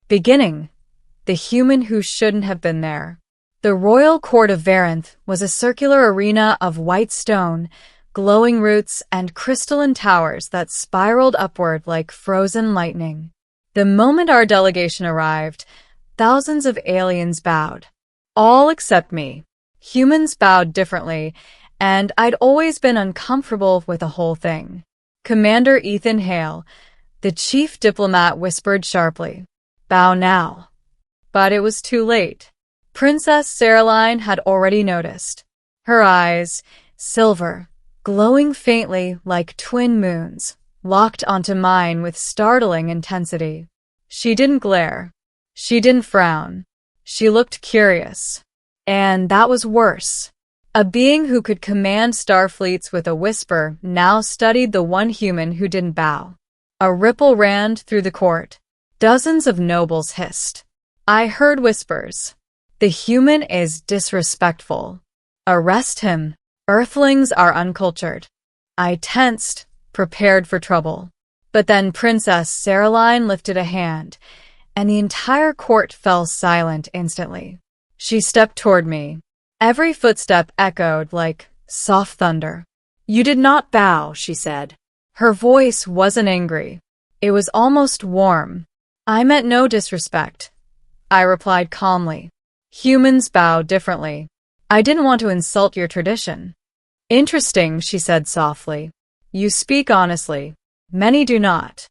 Beginning. The human who shouldn't have been there. The royal court of Varanth was a circular arena of white stone, glowing roots, and crystalline towers that spiraled upward like frozen lightning. The moment our delegation arrived, thousands of aliens bowed. All except me. Humans bowed differently, and I'd always been uncomfortable with the whole thing. Commander Ethan Hale, the chief diplomat, whispered sharply, "Bow now." But it was too late. Princess Lyra had already noticed. Her eyes, silver, glowing faintly like twin moons, locked onto mine with startling intensity. She didn't glare. She didn't frown. She looked curious. And that was worse. A being who could command starfleets with a whisper now studied the one human who didn't bow. A ripple ran through the court. Dozens of nobles hissed. I heard whispers. "The human is disrespectful. Arrest him. Earthlings are uncultured." I tensed, prepared for trouble. But then Princess Lyra lifted a hand, and the entire court fell silent instantly. She stepped toward me. Every footstep echoed like soft thunder. "You did not bow," she said. Her voice wasn't angry. It was almost warm. "I meant no disrespect," I replied calmly. "Humans bow differently. I didn't want to insult your tradition." "Interesting," she said softly. "You speak honestly. Many do not."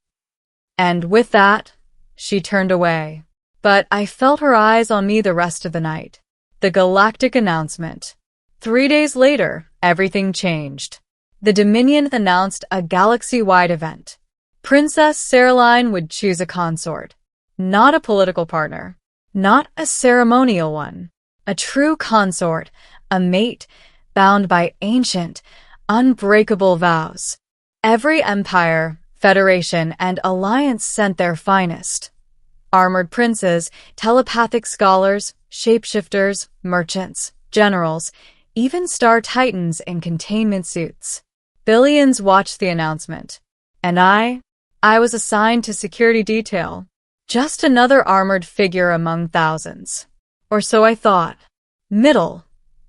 And with that, she turned away. But I felt her eyes on me the rest of the night. The Galactic announcement. 3 days later, everything changed. The Dominion announced a galaxy-wide event. Princess Lyra would choose a consort. Not a political partner. Not a ceremonial one. A true consort, a mate, bound by ancient, unbreakable vows. Every empire, federation, and alliance sent their finest. Armored princes, telepathic scholars, shapeshifters, merchants, generals, even star titans in containment suits. Billions watched the announcement. And I was assigned to security detail. Just another armored figure among thousands. Or so I thought. Middle.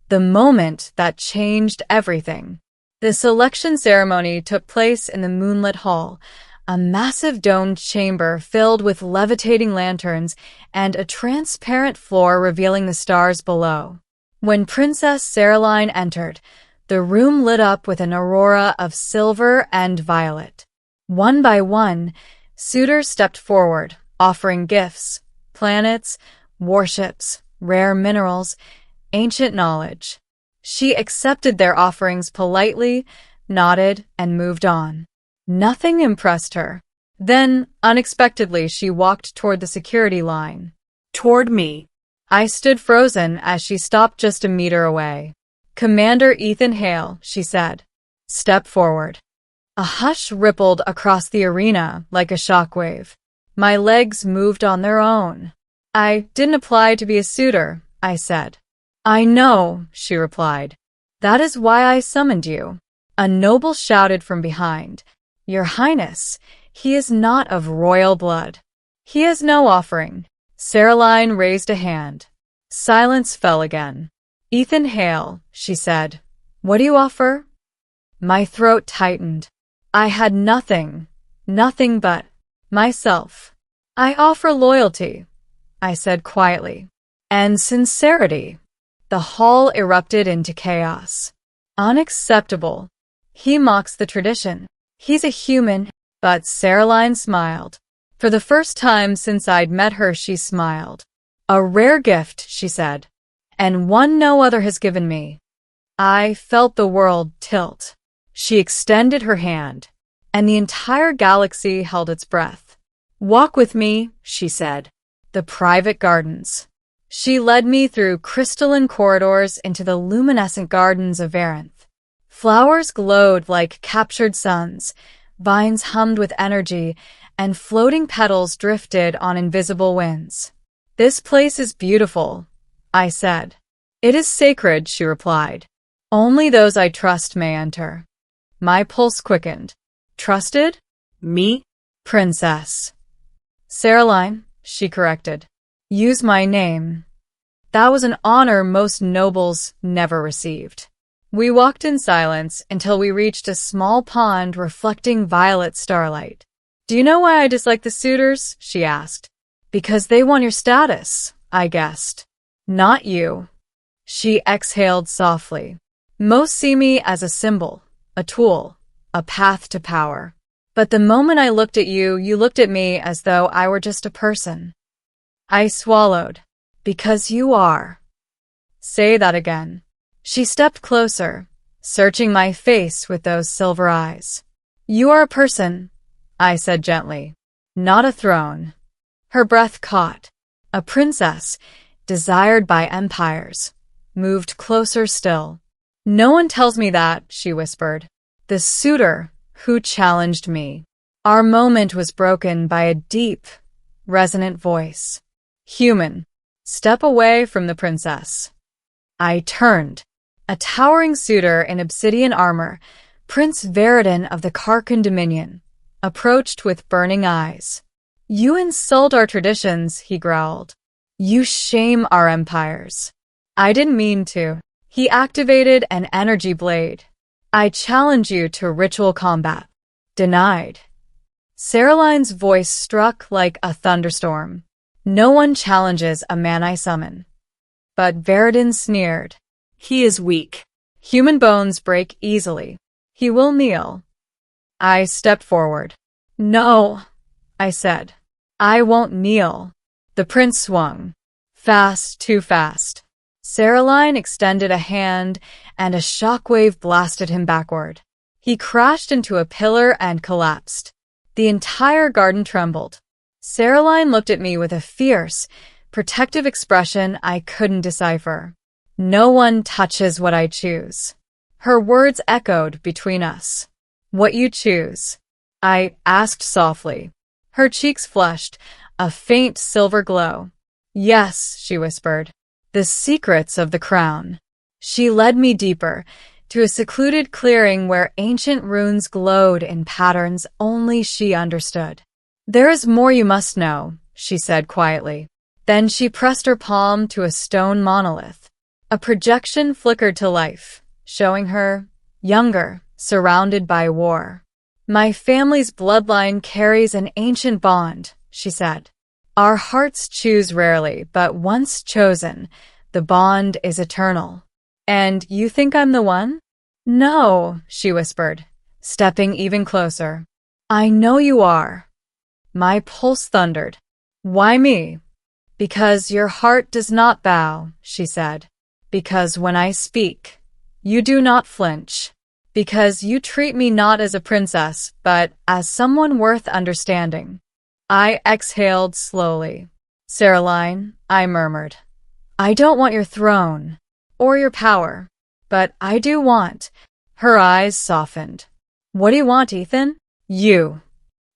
The moment that changed everything. The selection ceremony took place in the moonlit hall, a massive domed chamber filled with levitating lanterns and a transparent floor revealing the stars below. When Princess Lyra entered, the room lit up with an aurora of silver and violet. One by one, suitors stepped forward, offering gifts, planets, warships, rare minerals, ancient knowledge. She accepted their offerings politely, nodded, and moved on. Nothing impressed her. Then, unexpectedly, she walked toward the security line. Toward me. I stood frozen as she stopped just a meter away. "Commander Ethan Hale," she said. "Step forward." A hush rippled across the arena like a shockwave. My legs moved on their own. "I didn't apply to be a suitor," I said. "I know," she replied. "That is why I summoned you." A noble shouted from behind. "Your Highness, he is not of royal blood. He has no offering." Lyra raised a hand. Silence fell again. "Ethan Hale," she said. "What do you offer?" My throat tightened. I had nothing but myself. "I offer loyalty," I said quietly. "And sincerity." The hall erupted into chaos. "Unacceptable. He mocks the tradition. He's a human." But Lyra smiled. For the first time since I'd met her, she smiled. "A rare gift," she said, "and one no other has given me." I felt the world tilt. She extended her hand, and the entire galaxy held its breath. "Walk with me," she said. "The private gardens." She led me through crystalline corridors into the luminescent gardens of Varanth. Flowers glowed like captured suns, vines hummed with energy, and floating petals drifted on invisible winds. "This place is beautiful," I said. "It is sacred," she replied. "Only those I trust may enter." My pulse quickened. "Trusted? Me?" "Princess Lyra," she corrected. Use my name. That was an honor most nobles never received. We walked in silence until we reached a small pond reflecting violet starlight. Do you know why I dislike the suitors? She asked. Because they want your status, I guessed. Not you. She exhaled softly. Most see me as a symbol, a tool, a path to power. But the moment I looked at you, you looked at me as though I were just a person. I swallowed. Because you are. Say that again. She stepped closer, searching my face with those silver eyes. You are a person, I said gently, not a throne. Her breath caught. A princess, desired by empires, moved closer still. No one tells me that, she whispered. The suitor who challenged me. Our moment was broken by a deep, resonant voice. Human, step away from the princess. I turned. A towering suitor in obsidian armor, Prince Veridin of the Karkan Dominion, approached with burning eyes. You insult our traditions, he growled. You shame our empires. I didn't mean to. He activated an energy blade. I challenge you to ritual combat. Denied. Saraline's voice struck like a thunderstorm. No one challenges a man I summon. But Veridin sneered. He is weak. Human bones break easily. He will kneel. I stepped forward. No, I said. I won't kneel. The prince swung. Fast, too fast. Saraline extended a hand, and a shockwave blasted him backward. He crashed into a pillar and collapsed. The entire garden trembled. Saraline looked at me with a fierce, protective expression I couldn't decipher. No one touches what I choose. Her words echoed between us. What you choose? I asked softly. Her cheeks flushed, a faint silver glow. Yes, she whispered. The secrets of the crown. She led me deeper, to a secluded clearing where ancient runes glowed in patterns only she understood. There is more you must know, she said quietly. Then she pressed her palm to a stone monolith. A projection flickered to life, showing her, younger, surrounded by war. My family's bloodline carries an ancient bond, she said. Our hearts choose rarely, but once chosen, the bond is eternal. And you think I'm the one? No, she whispered, stepping even closer. I know you are. My pulse thundered. Why me? Because your heart does not bow, she said. Because when I speak, you do not flinch. Because you treat me not as a princess, but as someone worth understanding. I exhaled slowly. Saraline, I murmured. I don't want your throne, or your power, but I do want. Her eyes softened. What do you want, Ethan? You.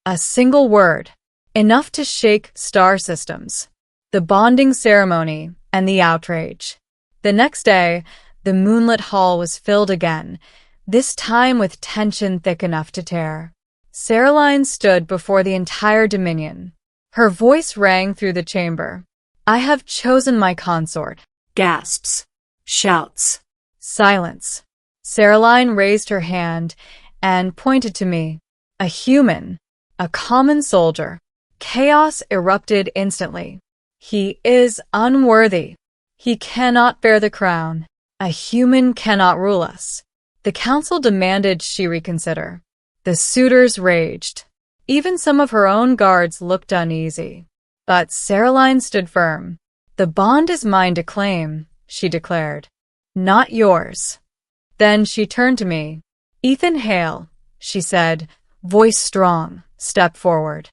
A single word, enough to shake star systems. The bonding ceremony and the outrage. The next day, the moonlit hall was filled again, this time with tension thick enough to tear. Saraline stood before the entire dominion. Her voice rang through the chamber. I have chosen my consort. Gasps. Shouts. Silence. Saraline raised her hand and pointed to me. A human. A common soldier. Chaos erupted instantly. He is unworthy. He cannot bear the crown. A human cannot rule us. The council demanded she reconsider. The suitors raged. Even some of her own guards looked uneasy. But Saraline stood firm. The bond is mine to claim, she declared. Not yours. Then she turned to me. Ethan Hale, she said, voice strong, step forward.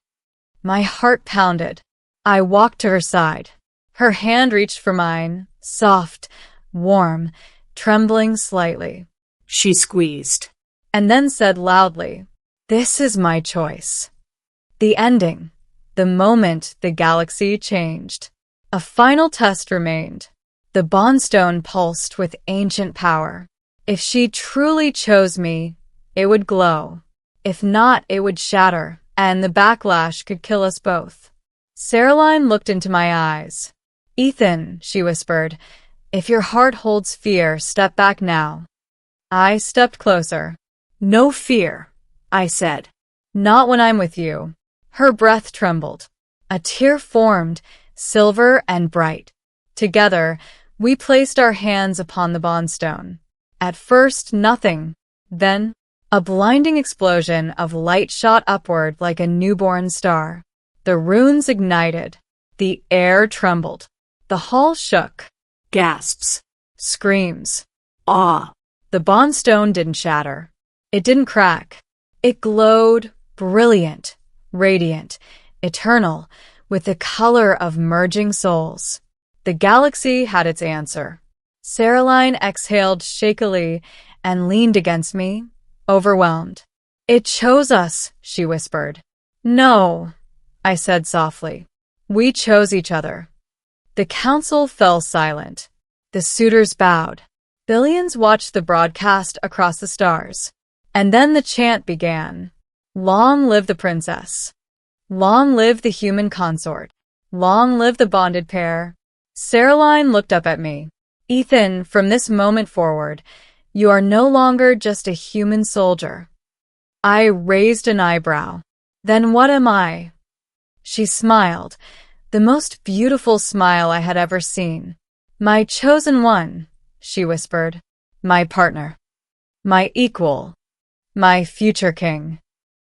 My heart pounded. I walked to her side. Her hand reached for mine, soft, warm, trembling slightly. She squeezed, and then said loudly, This is my choice. The ending, the moment the galaxy changed. A final test remained. The bondstone pulsed with ancient power. If she truly chose me, it would glow. If not, it would shatter, and the backlash could kill us both. Caroline looked into my eyes. Ethan, she whispered, if your heart holds fear, step back now. I stepped closer. No fear, I said. Not when I'm with you. Her breath trembled. A tear formed, silver and bright. Together, we placed our hands upon the bondstone. At first, nothing. Then, a blinding explosion of light shot upward like a newborn star. The runes ignited. The air trembled. The hall shook. Gasps. Screams. Awe. The bondstone didn't shatter. It didn't crack. It glowed, brilliant, radiant, eternal, with the color of merging souls. The galaxy had its answer. Caroline exhaled shakily and leaned against me, overwhelmed. It chose us, she whispered. No, I said softly. We chose each other. The council fell silent. The suitors bowed. Billions watched the broadcast across the stars. And then the chant began. Long live the princess. Long live the human consort. Long live the bonded pair. Caroline looked up at me. Ethan, from this moment forward, you are no longer just a human soldier. I raised an eyebrow. Then what am I? She smiled, the most beautiful smile I had ever seen. My chosen one, she whispered. My partner. My equal. My future king.